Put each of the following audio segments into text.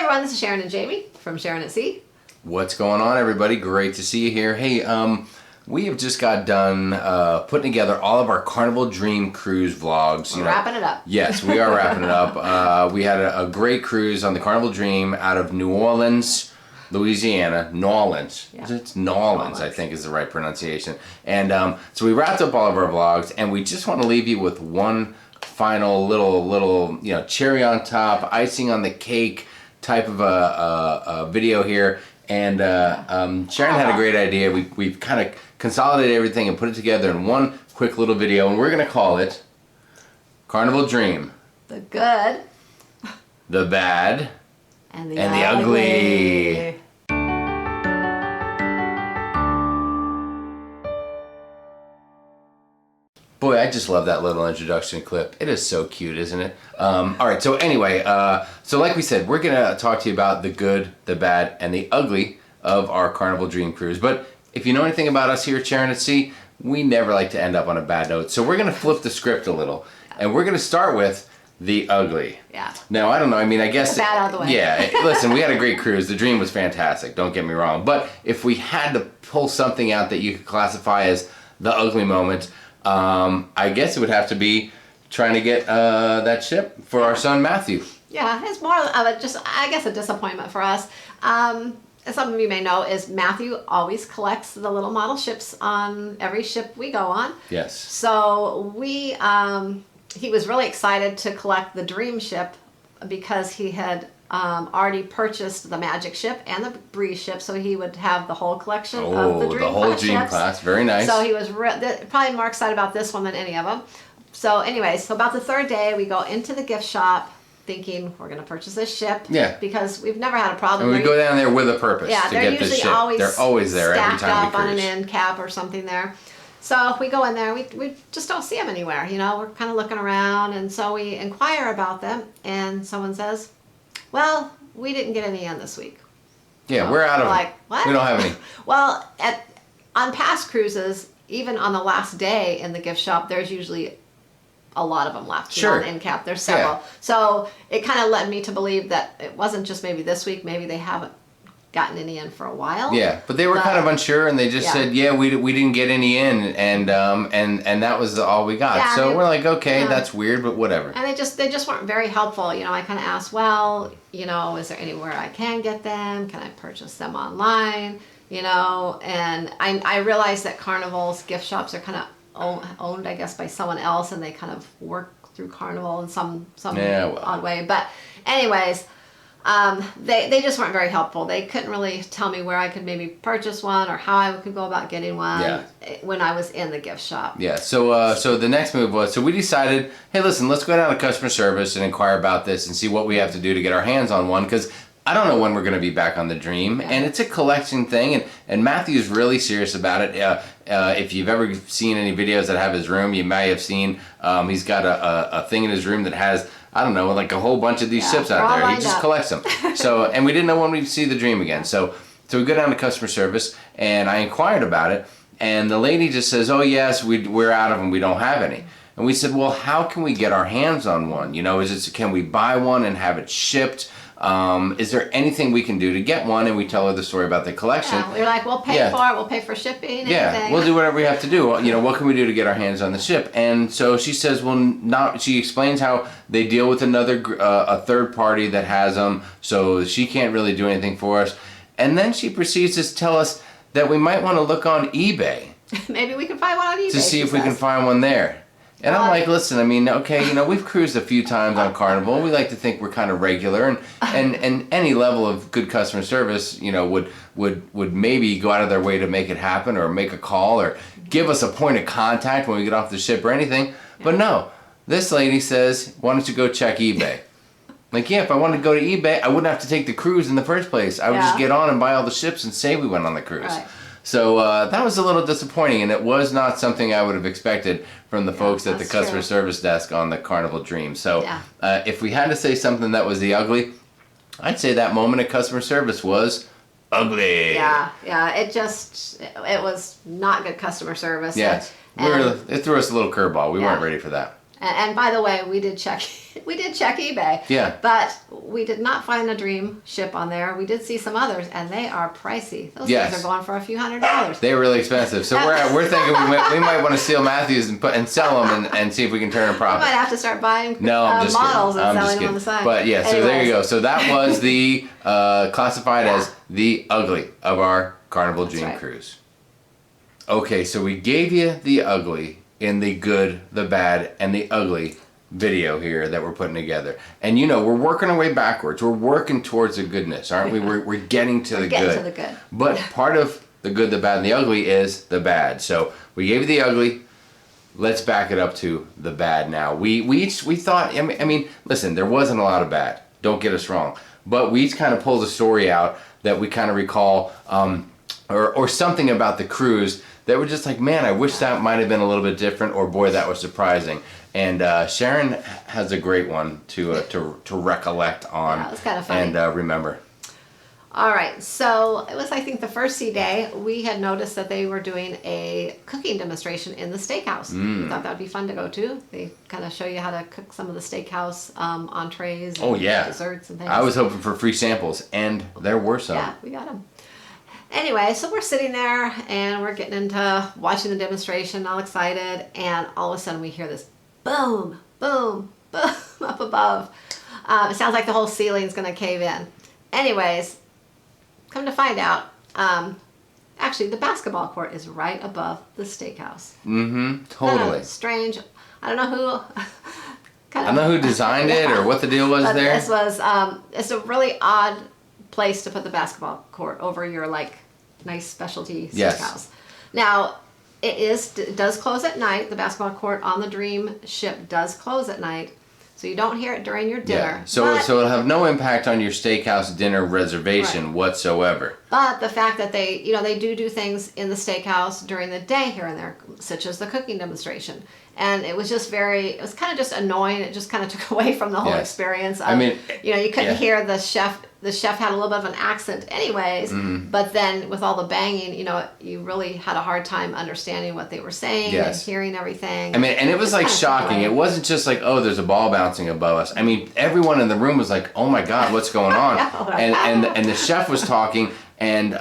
everyone, this is Sharon and Jamie from Sharonatsea. What's going on, everybody? Great to see you here. Hey, we have just got done putting together all of our Carnival Dream cruise vlogs. We're wrapping it up. Yes, we are wrapping it up. We had a great cruise on the Carnival Dream out of New Orleans, Louisiana. Nolans. Yeah. It's Nolans, I think is the right pronunciation. And so we wrapped up all of our vlogs, and we just want to leave you with one final little cherry on top, icing on the cake type of a video here. And Sharon had a great idea. We've kind of consolidated everything and put it together in one quick little video, and we're going to call it Carnival Dream. The good. The bad. And the ugly. Boy, I just love that little introduction clip. It is so cute, isn't it? All right, so anyway, so like we said, we're going to talk to you about the good, the bad, and the ugly of our Carnival Dream cruise. But if you know anything about us here at Sharonatsea, we never like to end up on a bad note. So we're going to flip the script a little, and we're going to start with the ugly. Yeah. Now, I don't know, I mean, I guess... The bad out of the way. Yeah, listen, we had a great cruise. The Dream was fantastic, don't get me wrong. But if we had to pull something out that you could classify as the ugly moment... I guess it would have to be trying to get that ship for our son Matthew. Yeah, it's more of a disappointment for us. As some of you may know, is Matthew always collects the little model ships on every ship we go on. Yes. So he was really excited to collect the Dream ship because he had already purchased the Magic ship and the Breeze ship, so he would have the whole collection of the Dream the whole class Dream ships. class. Very nice. So he was probably more excited about this one than any of them. So anyways, so about the third day, we go into the gift shop thinking we're going to purchase this ship. Yeah. Because we've never had a problem. And we go down there with a purpose to get this ship. They're always there every time we cruise. Stacked up on an end cap or something there. So we go in there, we just don't see them anywhere. We're kind of looking around, and so we inquire about them, and someone says, well, we didn't get any in this week. Yeah, so we're out of them. Like, what? We don't have any. Well, on past cruises, even on the last day in the gift shop, there's usually a lot of them left. Sure. In cap, there's several. Yeah. So it kind of led me to believe that it wasn't just maybe this week, maybe they haven't gotten any in for a while. Yeah, but they were kind of unsure, and they just said, "Yeah, we didn't get any in," and that was all we got. Yeah, so we're like, okay, that's weird, but whatever. And they just weren't very helpful. I kind of asked, well, is there anywhere I can get them? Can I purchase them online? And I realized that Carnival's gift shops are kind of owned, I guess, by someone else, and they kind of work through Carnival in some odd way. But anyways. They just weren't very helpful. They couldn't really tell me where I could maybe purchase one or how I could go about getting one when I was in the gift shop. Yeah, so the next move was, so we decided, hey, listen, let's go down to customer service and inquire about this and see what we have to do to get our hands on one, because I don't know when we're going to be back on the Dream, and it's a collection thing, and Matthew's really serious about it. If you've ever seen any videos that have his room, you may have seen he's got a thing in his room that has, I don't know, like a whole bunch of these ships out there. He just collects them. So, and we didn't know when we'd see the Dream again. So we go down to customer service, and I inquired about it, and the lady just says, oh yes, we're out of them, we don't have any. And we said, well, how can we get our hands on one? Can we buy one and have it shipped? Is there anything we can do to get one? And we tell her the story about the collection. Yeah, we're like, we'll pay for it, we'll pay for shipping, anything. We'll do whatever we have to do. What can we do to get our hands on the ship? And so she says, she explains how they deal with a third party that has them, so she can't really do anything for us. And then she proceeds to tell us that we might want to look on eBay. Maybe we can find one on eBay. To see if we can find one there. And I'm like, listen, I mean, okay, we've cruised a few times on Carnival. We like to think we're kind of regular, and any level of good customer service, would maybe go out of their way to make it happen, or make a call, or give us a point of contact when we get off the ship or anything. But no, this lady says, why don't you go check eBay? Like, yeah, if I wanted to go to eBay, I wouldn't have to take the cruise in the first place. I would just get on and buy all the ships and say we went on the cruise. Right. So that was a little disappointing, and it was not something I would have expected from the folks at the customer service desk on the Carnival Dream. So if we had to say something that was the ugly, I'd say that moment at customer service was ugly. Yeah, it was not good customer service. Yeah, it threw us a little curveball. We weren't ready for that. And by the way, we did check eBay. Yeah. But we did not find a Dream ship on there. We did see some others, and they are pricey. Those Yes. things are going for a few $100s. They're really expensive. So we're thinking we might want to steal Matthews and sell them and see if we can turn a We profit. might have to start buying No, I'm just models kidding. and I'm just selling them kidding. on the side. But yeah, so there you Anyways. go. So that was the classified as the ugly of our Carnival That's Dream right. cruise. Okay, so we gave you the ugly in the good, the bad, and the ugly video here that we're putting together. And we're working our way backwards. We're working towards the goodness, aren't we? We're getting to the Getting good. to the good. But part of the good, the bad, and the ugly is the bad. So we gave you the ugly. Let's back it up to the bad now. We thought, I mean, listen, there wasn't a lot of bad. Don't get us wrong. But we each kind of pulled a story out that we kind of recall, or something about the cruise that were just like, man, I wish that might have been a little bit different, or boy, that was surprising. And Sharon has a great one to recollect on. Yeah, it was kind of funny. And remember. All right, so it was, I think, the first sea day. We had noticed that they were doing a cooking demonstration in the steakhouse. We thought that would be fun to go to. They kind of show you how to cook some of the steakhouse entrees and Oh yeah, desserts and things. I was hoping for free samples, and there were some. Yeah, we got them. Anyway, so we're sitting there and we're getting into watching the demonstration, all excited, and all of a sudden we hear this boom, boom, boom up above. It sounds like the whole ceiling's going to cave in. Anyways, come to find out, actually the basketball court is right above the steakhouse. Mm-hmm. Totally. Strange. I don't know who. I don't know who designed it or what the deal was But there. this was it's a really odd place to put the basketball court over your nice specialty Yes. steakhouse. Now it does close at night. The basketball court on the Dream ship does close at night, so you don't hear it during your dinner. Yeah. So but, it'll have no impact on your steakhouse dinner reservation Right. whatsoever. But the fact that they do things in the steakhouse during the day here and there, such as the cooking demonstration. And it was kind of just annoying. It just kind of took away from the whole Yes. experience. I mean, you couldn't yeah. hear the chef. The chef had a little bit of an accent anyways, Mm-hmm. but then with all the banging, you really had a hard time understanding what they were saying Yes. and hearing everything. I mean, and it was like kinda took shocking. away. It wasn't just like, oh, there's a ball bouncing above us. I mean, everyone in the room was like, oh my God, what's going on? know. And the chef was talking, and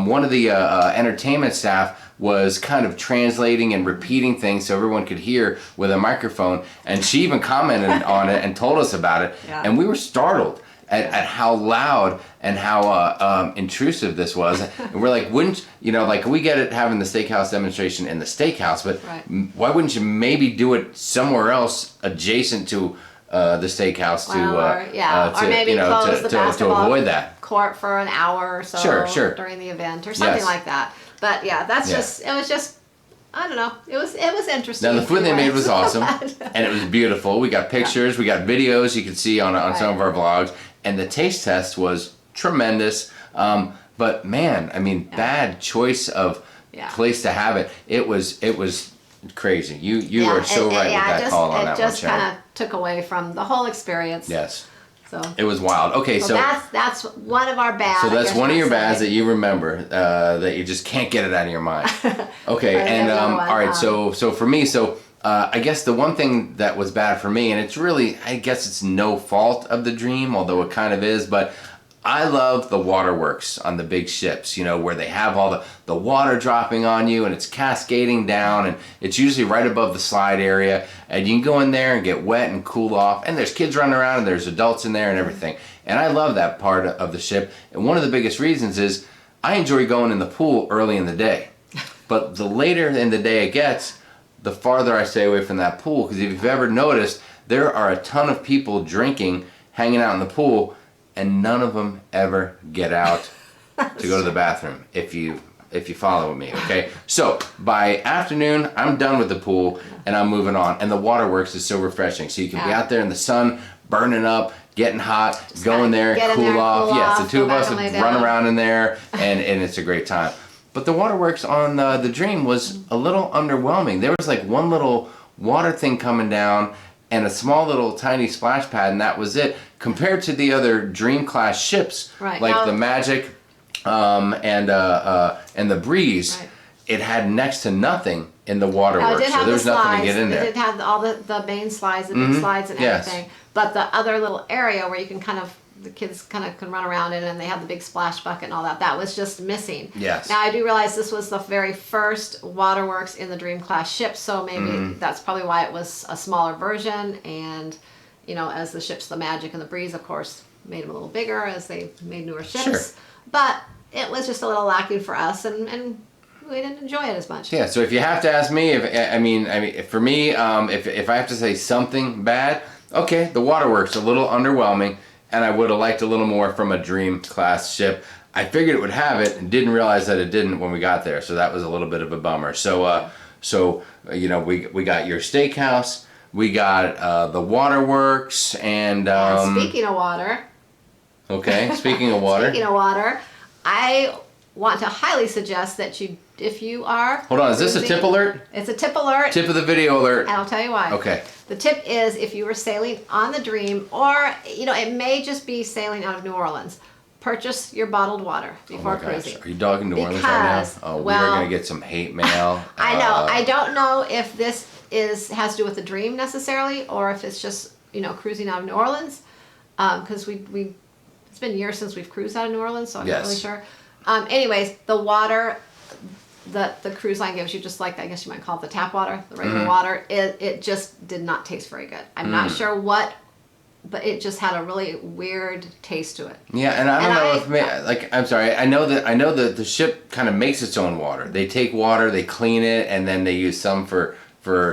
one of the entertainment staff was kind of translating and repeating things so everyone could hear with a microphone. And she even commented on it and told us about it. Yeah. And we were startled at how loud and how intrusive this was. And we're like, we get it having the steakhouse demonstration in the steakhouse, but Right. why wouldn't you maybe do it somewhere else adjacent to the steakhouse or maybe close the to basketball avoid that? court for an hour or so Sure. during the event or something Yes. like that. But yeah, it was just I don't know. It was interesting. Now the food they made was awesome, But- and it was beautiful. We got pictures, we got videos you could see on some of our vlogs, and the taste test was tremendous. But man, I mean, bad choice of place to have it. It was crazy. You are so right with that call on that one, It just Sharon. kind of took away from the whole experience. Yes, So it was wild. Okay, so that's one of our bads. so that's one of your bads bads that you remember that you just can't get it out of your mind. Okay, Right, and there's another one. all right, so for me, I guess the one thing that was bad for me, and it's really, I guess it's no fault of the Dream, although it kind of is, but I love the waterworks on the big ships, where they have all the water dropping on you and it's cascading down, and it's usually right above the slide area, and you can go in there and get wet and cool off, and there's kids running around and there's adults in there and everything. And I love that part of the ship, and one of the biggest reasons is I enjoy going in the pool early in the day. But the later in the day it gets, the farther I stay away from that pool, because if you've ever noticed, there are a ton of people drinking, hanging out in the pool, and none of them ever get out to go to the bathroom, if you follow me, okay? So by afternoon, I'm done with the pool and I'm moving on. And the waterworks is so refreshing. So you can be out there in the sun, burning up, getting hot, go in there, cool off. Yes, the two of us would run around in there, and it's a great time. But the waterworks on the Dream was a little underwhelming. There was like one little water thing coming down and a small little tiny splash pad, and that was it. Compared to the other Dream class ships, Right. like Now, the Magic and the Breeze, Right. it had next to nothing in the waterworks, did so have there the was nothing to slides. get in It there. did have all the main slides, the big slides and Yes. everything. But the other little area where you can the kids kind of can run around in, and they have the big splash bucket and all that, that was just missing. Yes. Now I do realize this was the very first waterworks in the Dream class ship, so maybe that's probably why it was a smaller version. And as the ships, the Magic and the Breeze, of course, made them a little bigger as they made newer ships. Sure. But it was just a little lacking for us, and we didn't enjoy it as much. Yeah, so if you have to ask me, for me, if I have to say something bad, okay, the waterworks a little underwhelming, and I would have liked a little more from a Dream class ship. I figured it would have it, and didn't realize that it didn't when we got there, so that was a little bit of a bummer. So, we got your steakhouse, we got the waterworks, and Speaking of water. okay, speaking of water. Speaking of water, I want to highly suggest that if you are... Hold on, is this a tip alert? It's a tip alert. Tip of the video alert. And I'll tell you why. Okay. The tip is if you were sailing on the Dream, or, it may just be sailing out of New Orleans, purchase your bottled water before cruising. Are you dogging New Orleans right now? Because, Oh, well, we are going to get some hate mail. I know. I don't know if this has to do with the Dream necessarily, or if it's just, cruising out of New Orleans. Because it's been years since we've cruised out of New Orleans, so I'm not really sure. Anyways, the water that the cruise line gives you, just like I guess you might call it the tap water, the regular water, it just did not taste very good. I'm not sure what, but it just had a really weird taste to it. Yeah, and I don't know I'm sorry. I know that the ship kind of makes its own water. They take water, they clean it, and then they use some for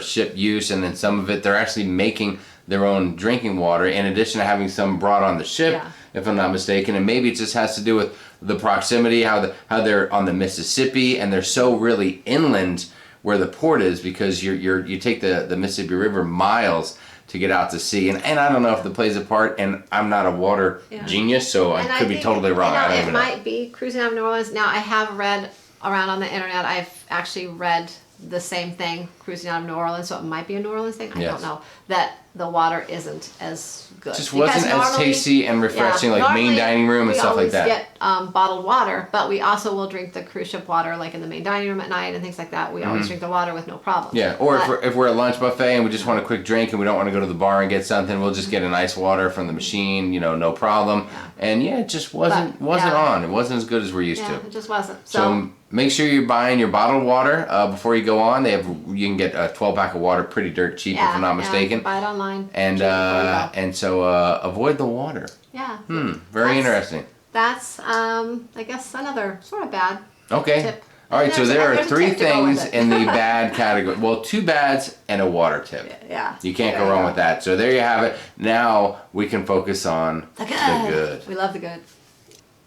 ship use, and then some of it they're actually making their own drinking water in addition to having some brought on the ship, if I'm not mistaken. And maybe it just has to do with the proximity, how they're on the Mississippi, and they're so really inland where the port is, because you take the Mississippi River miles to get out to sea. And I don't know if that plays a part, and I'm not a water genius, so I could be totally wrong. I don't even know. It might be cruising out of New Orleans. Now, I have read around on the internet, I've actually read the same thing, cruising out of New Orleans, so it might be a New Orleans thing. I don't know. That the water isn't as good. Just wasn't as tasty and refreshing, like main dining room and stuff like that. We always get bottled water, but we also will drink the cruise ship water, like in the main dining room at night and things like that. We always drink the water with no problem. Yeah, or if we're at lunch buffet and we just want a quick drink and we don't want to go to the bar and get something, we'll just get an ice water from the machine, no problem. Yeah. And it just wasn't on. It wasn't as good as we're used to. It just wasn't. So make sure you're buying your bottled water before you go on. You can get a 12-pack of water pretty dirt cheap, if I'm not mistaken. Buy it online. And so avoid the water. Yeah. Very interesting. That's I guess another sort of bad tip. All right, so there are 3 things in the bad category. Well, 2 bads and a water tip. Yeah. You can't go wrong with that. So there you have it. Now we can focus on the good. We love the good.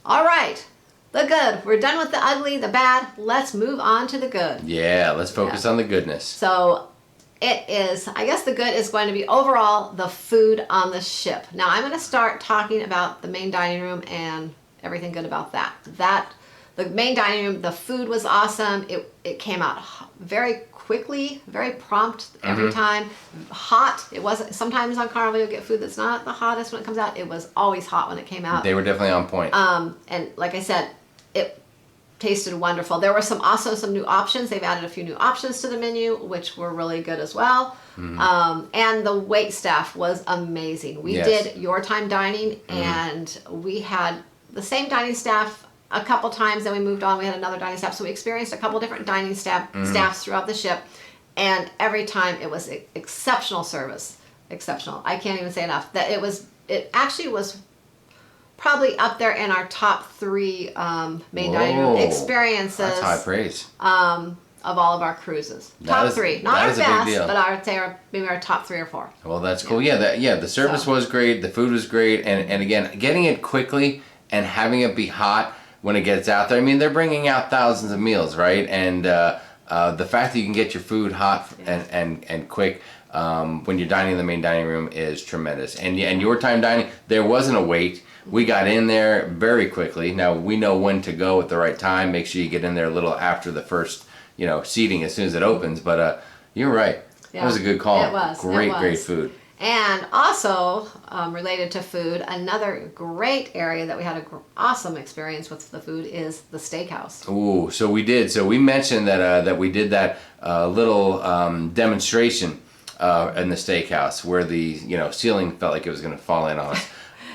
All right. The good. We're done with the ugly, the bad. Let's move on to the good. Yeah, let's focus on the goodness. So it is, I guess the good is going to be overall the food on the ship. Now I'm going to start talking about the main dining room and everything good about that. The main dining room, the food was awesome. It came out very quickly, very prompt every time. Hot. It wasn't, sometimes on Carnival you'll get food that's not the hottest when it comes out. It was always hot when it came out. They were definitely on point. And like I said, it tasted wonderful. There were also some new options. They've added a few new options to the menu, which were really good as well. And the wait staff was amazing. We did your time dining, and we had the same dining staff a couple times. Then we moved on. We had another dining staff, so we experienced a couple different dining staffs throughout the ship. And every time it was exceptional service. Exceptional. I can't even say enough. That it actually was probably up there in our top 3 main dining room experiences. That's high praise. Of all of our cruises. Top 3. Not our best, but I would say maybe our top 3 or 4. Well, that's cool. Yeah, the service was great. The food was great. And again, getting it quickly and having it be hot when it gets out there. I mean, they're bringing out thousands of meals, right? And the fact that you can get your food hot and quick when you're dining in the main dining room is tremendous. And your time dining, there wasn't a wait. We got in there very quickly. Now, we know when to go at the right time. Make sure you get in there a little after the first, seating as soon as it opens. But you're right. Yeah. That was a good call. It was. Great food. And also, related to food, another great area that we had an awesome experience with the food is the steakhouse. Ooh, so we did. So we mentioned that we did that little demonstration in the steakhouse where the ceiling felt like it was going to fall in on us.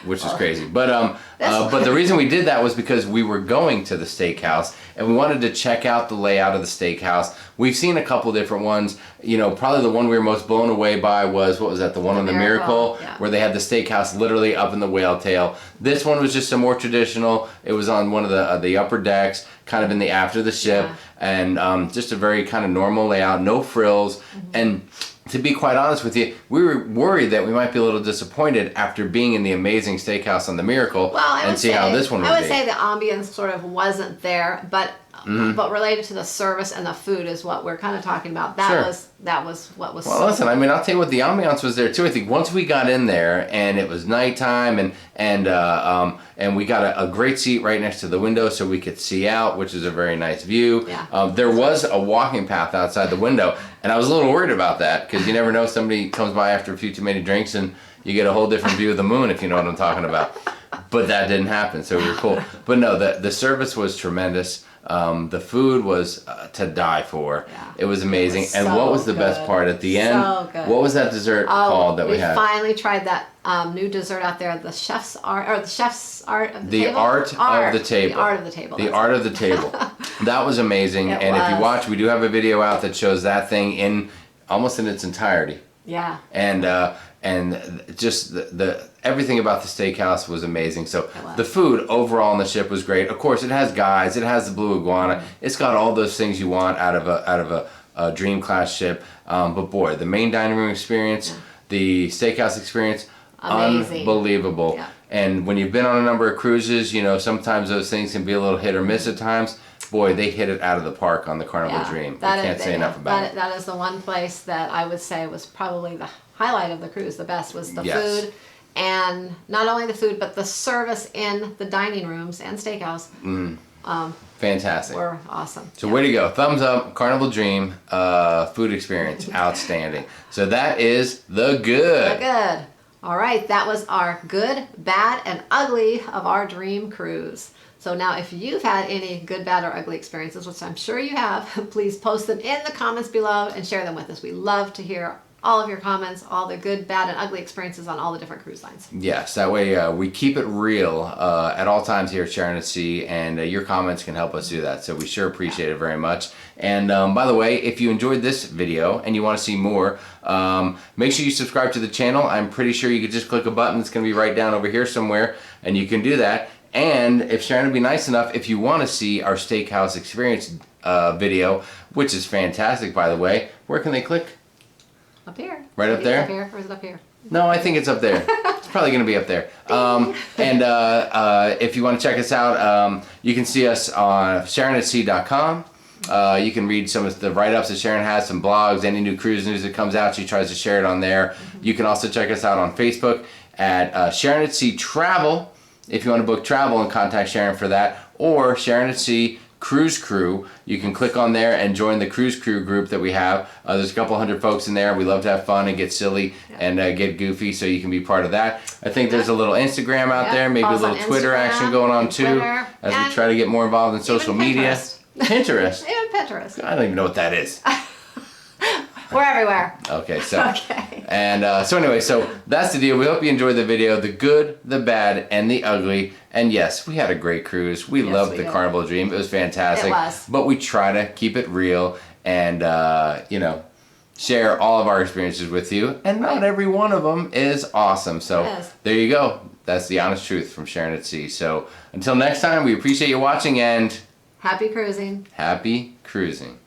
Which is crazy, but the reason we did that was because we were going to the steakhouse and we wanted to check out the layout of the steakhouse. We've seen a couple different ones. Probably the one we were most blown away by was, what was that? The one on the Miracle, yeah. where they had the steakhouse literally up in the whale tail. This one was just a more traditional. It was on one of the upper decks, kind of in the after the ship, and just a very kind of normal layout, no frills, and. To be quite honest with you, we were worried that we might be a little disappointed after being in the amazing steakhouse on the Miracle and see how this one would be. I would say the ambience sort of wasn't there, but related to the service and the food is what we're kind of talking about. That was what was. Well, listen, I mean, I'll tell you what, the ambiance was there too. I think once we got in there and it was nighttime and we got a great seat right next to the window so we could see out, which is a very nice view. Yeah. There was a walking path outside the window, and I was a little worried about that because you never know, somebody comes by after a few too many drinks and you get a whole different view of the moon, if you know what I'm talking about. But that didn't happen, so we were cool. But no, the service was tremendous. The food was to die for. Yeah. It was amazing. Was and so what was the best good. part at the end? So good. What was that dessert called that we had? We finally tried that new dessert out there, the chef's art of the table. The art of the table. The art of the table. The art of the table. That was amazing. If you watch, we do have a video out that shows that thing in almost in its entirety. Yeah. And just the everything about the steakhouse was amazing. So the food overall on the ship was great. Of course, it has guides. It has the blue iguana. It's got all those things you want out of a dream class ship. But boy, the main dining room experience, the steakhouse experience, amazing. Unbelievable. Yeah. And when you've been on a number of cruises, sometimes those things can be a little hit or miss at times. Boy, they hit it out of the park on the Carnival Dream. I can't say enough about it. That is the one place that I would say was probably the highlight of the cruise. The best was the food, and not only the food, but the service in the dining rooms and steakhouse. Fantastic. Were awesome. So way to go. Thumbs up. Carnival Dream food experience. Outstanding. So that is the good. The good. All right, that was our good, bad, and ugly of our dream cruise. So now if you've had any good, bad, or ugly experiences, which I'm sure you have, please post them in the comments below and share them with us. We love to hear all of your comments, all the good, bad, and ugly experiences on all the different cruise lines. Yes, that way we keep it real at all times here at Sharonatsea, and your comments can help us do that. So we sure appreciate it very much. And by the way, if you enjoyed this video and you want to see more, make sure you subscribe to the channel. I'm pretty sure you could just click a button. It's going to be right down over here somewhere, and you can do that. And if Sharon would be nice enough, if you want to see our steakhouse experience video, which is fantastic, by the way, where can they click? Up here. Right up there? Up here, or is it up here? No, I think it's up there. It's probably going to be up there. And if you want to check us out, you can see us on sharonatsea.com. You can read some of the write-ups that Sharon has, some blogs, any new cruise news that comes out, she tries to share it on there. You can also check us out on Facebook at Sharon at Sea Travel, if you want to book travel and contact Sharon for that, or Sharon at Sea Cruise Crew. You can click on there and join the Cruise Crew group that we have. There's a couple hundred folks in there. We love to have fun and get silly and get goofy, so you can be part of that. I think there's a little Instagram out there, maybe a little Twitter action going on too, as we try to get more involved in social media. Pinterest. Even Pinterest. I don't even know what that is. We're everywhere. Okay, so okay. And so anyway, so that's the deal. We hope you enjoyed the video, the good, the bad, and the ugly. And yes, we had a great cruise. We loved the Carnival Dream. It was fantastic. It was. But we try to keep it real and share all of our experiences with you. And not every one of them is awesome. So there you go. That's the honest truth from Sharon at Sea. So until next time, we appreciate you watching and happy cruising. Happy cruising.